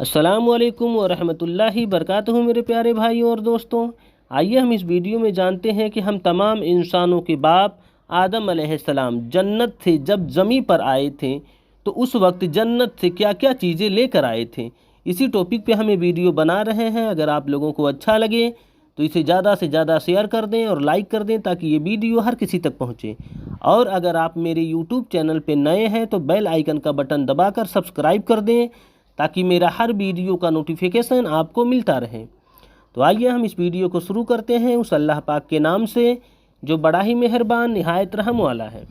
अस्सलाम वालेकुम वरहमतुल्लाहि बरकातुहू। मेरे प्यारे भाइयों और दोस्तों, आइए हम इस वीडियो में जानते हैं कि हम तमाम इंसानों के बाप आदम अलैहिस्सलाम जन्नत से जब ज़मीं पर आए थे तो उस वक्त जन्नत से क्या क्या चीज़ें लेकर आए थे। इसी टॉपिक पे हम ये वीडियो बना रहे हैं। अगर आप लोगों को अच्छा लगे तो इसे ज़्यादा से ज़्यादा शेयर कर दें और लाइक कर दें ताकि ये वीडियो हर किसी तक पहुँचे। और अगर आप मेरे यूट्यूब चैनल पे नए हैं तो बेल आइकन का बटन दबाकर सब्सक्राइब कर दें ताकि मेरा हर वीडियो का नोटिफिकेशन आपको मिलता रहे। तो आइए हम इस वीडियो को शुरू करते हैं उस अल्लाह पाक के नाम से जो बड़ा ही मेहरबान निहायत रहम वाला है।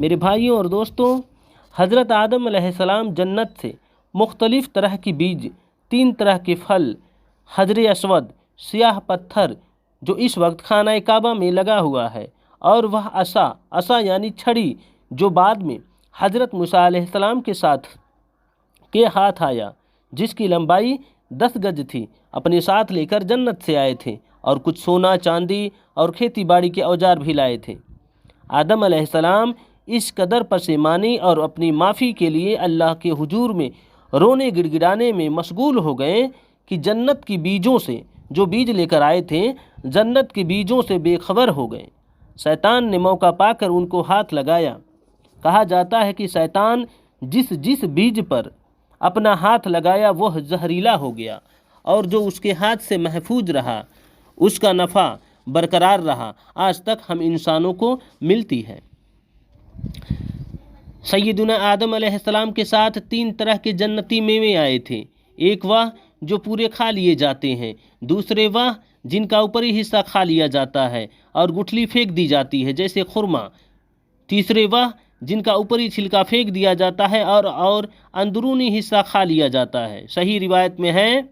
मेरे भाइयों और दोस्तों, हज़रत आदम अलैहिस्सलाम जन्नत से मुख्तलिफ़ तरह की बीज, 3 तरह के फल, हजर अस्वद, सियाह पत्थर जो इस वक्त खाना काबा में लगा हुआ है, और वह असा यानी छड़ी जो बाद में हज़रत मूसा अलैहिस्सलाम के साथ के हाथ आया, जिसकी लंबाई 10 गज थी, अपने साथ लेकर जन्नत से आए थे। और कुछ सोना, चांदी और खेती बाड़ी के औजार भी लाए थे। आदम अलैहिस्सलाम इस कदर पशेमानी और अपनी माफ़ी के लिए अल्लाह के हुजूर में रोने गिड़गिड़ाने में मशगूल हो गए कि जन्नत की बीजों से, जो बीज लेकर आए थे, जन्नत के बीजों से बेखबर हो गए। शैतान ने मौका पाकर उनको हाथ लगाया। कहा जाता है कि शैतान जिस जिस बीज पर अपना हाथ लगाया वह जहरीला हो गया, और जो उसके हाथ से महफूज रहा उसका नफ़ा बरकरार रहा, आज तक हम इंसानों को मिलती है। सैयदुना आदम अलैहिस्सलाम के साथ 3 तरह के जन्नती मेवे आए थे। एक वह जो पूरे खा लिए जाते हैं, दूसरे वह जिनका ऊपरी हिस्सा खा लिया जाता है और गुठली फेंक दी जाती है जैसे खुरमा, तीसरे वह जिनका ऊपरी छिलका फेंक दिया जाता है और अंदरूनी हिस्सा खा लिया जाता है। सही रिवायत में है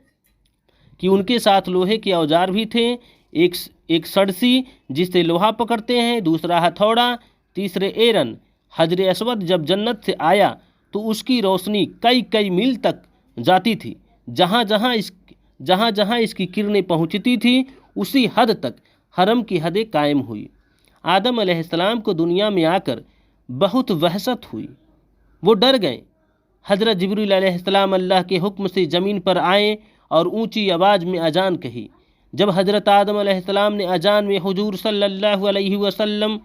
कि उनके साथ लोहे के औजार भी थे, एक सड़सी जिससे लोहा पकड़ते हैं, दूसरा हथौड़ा, तीसरे एरन। हजर अस्वद जब जन्नत से आया तो उसकी रोशनी कई कई मील तक जाती थी। जहाँ जहाँ इसकी किरणें पहुँचती थी उसी हद तक हरम की हदें कायम हुई। आदम अलैहिस्सलाम को दुनिया में आकर बहुत वहशत हुई, वो डर गए। हज़रत जिब्रील अलैहिस्सलाम अल्लाह के हुक्म से ज़मीन पर आए और ऊंची आवाज़ में अजान कही। जब हज़रत आदम अलैहिस्सलाम ने अजान में हुजूर सल्लल्लाहु अलैहि वसल्लम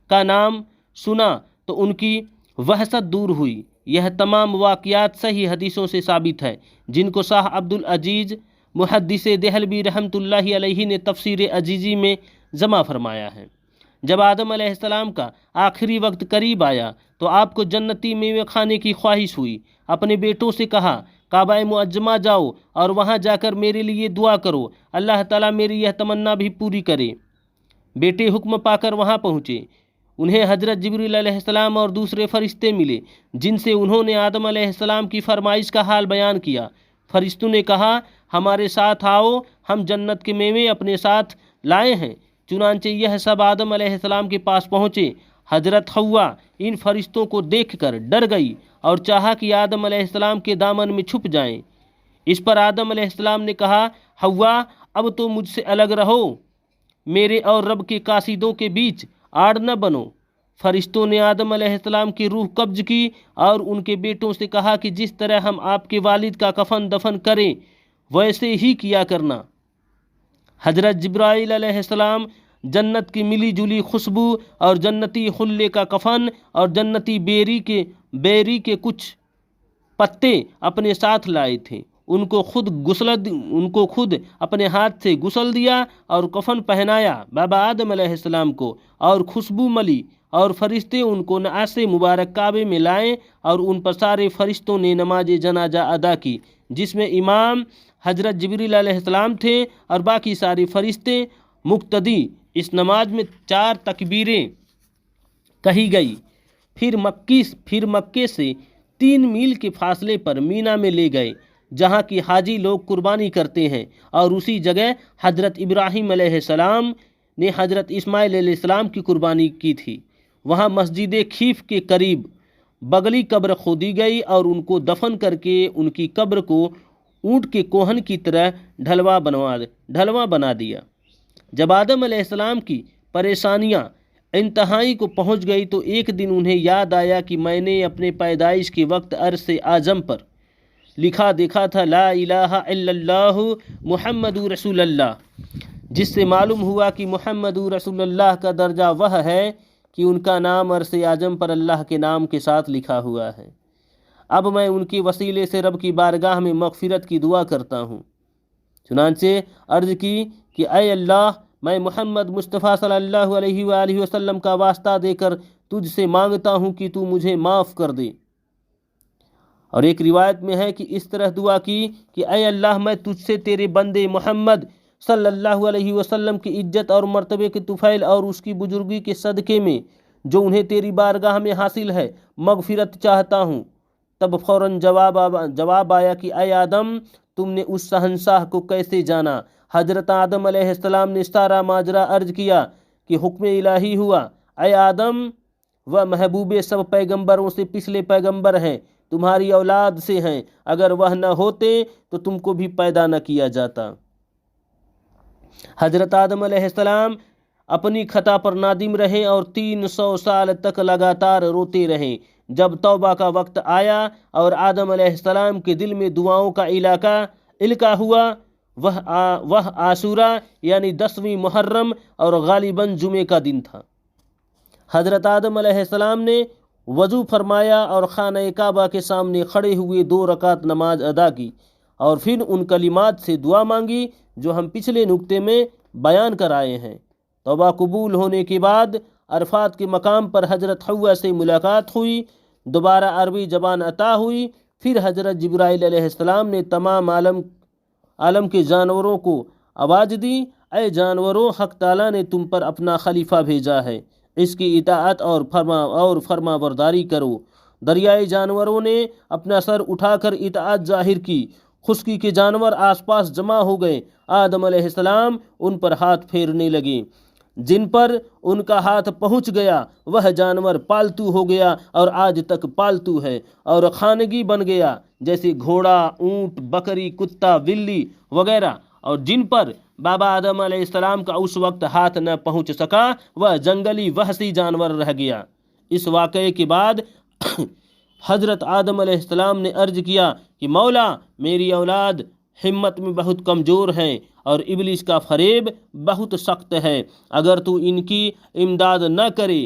का नाम सुना तो उनकी वहशत दूर हुई। यह तमाम वाक़यात सही हदीसों से साबित है, जिनको शाह अब्दुल अजीज़ मुहद्दिस देहलवी रहमतुल्लाहि अलैहि ने तफसीर अजीज़ी में जमा फरमाया है। जब आदम अलैहिस्सलाम का आखिरी वक्त करीब आया तो आपको जन्नती मेवे खाने की ख्वाहिश हुई। अपने बेटों से कहा, काबा मुअज्जमा जाओ और वहाँ जाकर मेरे लिए दुआ करो, अल्लाह ताला मेरी यह तमन्ना भी पूरी करे। बेटे हुक्म पाकर वहाँ पहुँचे। उन्हें हज़रत जिब्रील अलैहिस्सलाम और दूसरे फरिश्ते मिले, जिनसे उन्होंने आदम अलैहिस्सलाम की फरमाइश का हाल बयान किया। फरिश्तों ने कहा, हमारे साथ आओ, हम जन्नत के मेवे अपने साथ लाए हैं। चुनांचे यह सब आदम अलैहिस्सलाम के पास पहुँचे। हज़रत हव्वा इन फरिश्तों को देखकर डर गई और चाहा कि आदम अलैहिस्सलाम के दामन में छुप जाएं। इस पर आदम अलैहिस्सलाम ने कहा, हव्वा अब तो मुझसे अलग रहो, मेरे और रब के कासिदों के बीच आड़ न बनो। फरिश्तों ने आदम अलैहिस्सलाम की रूह कब्ज की और उनके बेटों से कहा कि जिस तरह हम आपके वालिद का कफन दफन करें वैसे ही किया करना। हज़रत जिब्राइल अलैहिस्सलाम जन्नत की मिली जुली खुशबू और जन्नती खुल्ले का कफन और जन्नती बेरी के कुछ पत्ते अपने साथ लाए थे। उनको खुद अपने हाथ से गुसल दिया और कफन पहनाया बाबा आदम अलैहिस्सलाम को और खुशबू मली, और फरिश्ते उनको नआसे मुबारक काबे में लाए और उन पर सारे फरिश्तों ने नमाज जनाजा अदा की, जिसमें इमाम हज़रत जिब्रील अलैहिस्सलाम थे और बाकी सारे फरिश्ते मुक्तदी। इस नमाज में 4 तकबीरें कही गई। फिर मक्के से 3 मील के फासले पर मीना में ले गए, जहाँ की हाजी लोग कुर्बानी करते हैं, और उसी जगह हज़रत इब्राहीम अलैहिस्सलाम ने हज़रत इस्माइल अलैहिस्सलाम की कुर्बानी की थी। वहाँ मस्जिद खीफ के करीब बगली कब्र खोदी गई और उनको दफन करके उनकी कब्र को ऊँट के कोहन की तरह ढलवा बना दिया। जब आदम अलैहिस्सलाम की परेशानियाँ इंतहाई को पहुँच गई तो एक दिन उन्हें याद आया कि मैंने अपने पैदाइश के वक्त अर्श आज़म पर लिखा देखा था ला इलाहा इल्लल्लाह मुहम्मद रसूल अल्लाह, जिससे मालूम हुआ कि मुहम्मद रसूलुल्लाह का दर्जा वह है कि उनका नाम अर्श आजम पर अल्लाह के नाम के साथ लिखा हुआ है। अब मैं उनके वसीले से रब की बारगाह में मग़फ़िरत की दुआ करता हूँ। चुनांचे अर्ज़ की कि ऐ अल्लाह, मैं मुहम्मद मुस्तफ़ा सल्लल्लाहु अलैहि वसल्लम का वास्ता देकर तुझसे मांगता हूँ कि तू मुझे माफ़ कर दे। और एक रिवायत में है कि इस तरह दुआ की कि ऐ अल्लाह, मैं तुझसे तेरे बंदे मुहम्मद सल्लल्लाहु अलैहि वसल्लम की इज्जत और मर्तबे के तुफ़ैल और उसकी बुजुर्गी के सदक़े में जो उन्हें तेरी बारगाह में हासिल है मग़फ़िरत चाहता हूँ। तब फ़ौरन जवाब आया कि ऐ आदम, तुमने उस शहंशाह को कैसे जाना? हज़रत आदम अलैहिस्सलाम ने सारा माजरा अर्ज़ किया कि हुक्म इलाही हुआ, ऐ आदम, वह महबूबे सब पैगंबरों से पिछले पैगंबर हैं, तुम्हारी औलाद से हैं। अगर वह न होते तो तुमको भी पैदा न किया जाता। हज़रत आदम अलैहिस्सलाम अपनी खता पर नादिम रहे और 300 साल तक लगातार रोते रहे। जब तौबा का वक्त आया और आदम अलैहिस्सलाम के दिल में दुआओं का इल्का हुआ, वह आशूरा यानी 10वीं मुहर्रम और गालिबन जुमे का दिन था। हज़रत आदम अलैहिस्सलाम ने वज़ू फरमाया और खाना काबा के सामने खड़े हुए 2 रकात नमाज अदा की और फिर उन कलिमात से दुआ मांगी जो हम पिछले नुक्ते में बयान कर आए हैं। तौबा कबूल होने के बाद अरफात के मकाम पर हज़रत हव्वा से मुलाकात हुई, दोबारा अरबी ज़बान अता हुई। फिर हज़रत जिब्राइल अलैहिस्सलाम ने तमाम आलम के जानवरों को आवाज़ दी, ऐ जानवरों, हक़ ताला ने तुम पर अपना खलीफा भेजा है, इसकी इताअत और फरमा बरदारी करो। दरियाए जानवरों ने अपना सर उठाकर इताअत जाहिर की। खुश्की के जानवर आसपास जमा हो गए। आदम अलैहिस्सलाम उन पर हाथ फेरने लगे। जिन पर उनका हाथ पहुंच गया वह जानवर पालतू हो गया और आज तक पालतू है और खानगी बन गया, जैसे घोड़ा, ऊंट, बकरी, कुत्ता, बिल्ली वगैरह। और जिन पर बाबा आदम अलैहिस्सलाम का उस वक्त हाथ न पहुंच सका वह जंगली वहशी जानवर रह गया। इस वाक़ये के बाद हज़रत आदम अलैहिस्सलाम ने अर्ज़ किया कि मौला, मेरी औलाद हिम्मत में बहुत कमज़ोर है और इब्लिस का फरेब बहुत सख्त है। अगर तू इनकी इमदाद न करे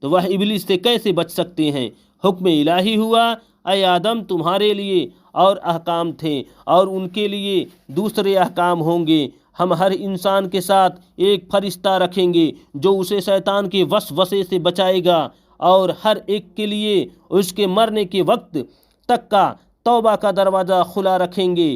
तो वह इब्लिस से कैसे बच सकते हैं? हुक्म इलाही हुआ, ऐ आदम, तुम्हारे लिए और अहकाम थे और उनके लिए दूसरे अहकाम होंगे। हम हर इंसान के साथ एक फरिश्ता रखेंगे जो उसे शैतान के वसवसे से बचाएगा और हर एक के लिए उसके मरने के वक्त तक का तौबा का दरवाज़ा खुला रखेंगे।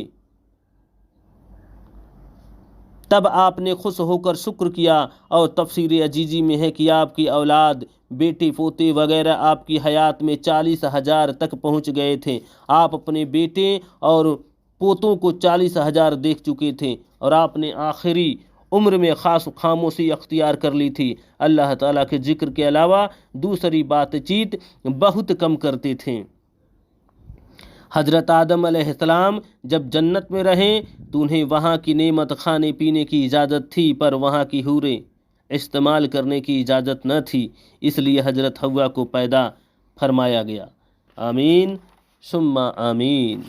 तब आपने खुश होकर शुक्र किया। और तफसीर अजीजी में है कि आपकी औलाद, बेटे, पोते वगैरह आपकी हयात में 40,000 तक पहुंच गए थे। आप अपने बेटे और पोतों को 40,000 देख चुके थे और आपने आखिरी उम्र में ख़ास खामोशी अख्तियार कर ली थी। अल्लाह ताला के ज़िक्र के अलावा दूसरी बातचीत बहुत कम करते थे। हज़रत आदम अलैहिस्सलाम जब जन्नत में रहे तो उन्हें वहाँ की नेमत खाने पीने की इजाज़त थी, पर वहाँ की हूरें इस्तेमाल करने की इजाज़त न थी। इसलिए हज़रत हव्वा को पैदा फरमाया गया। आमीन सुम्मा आमीन।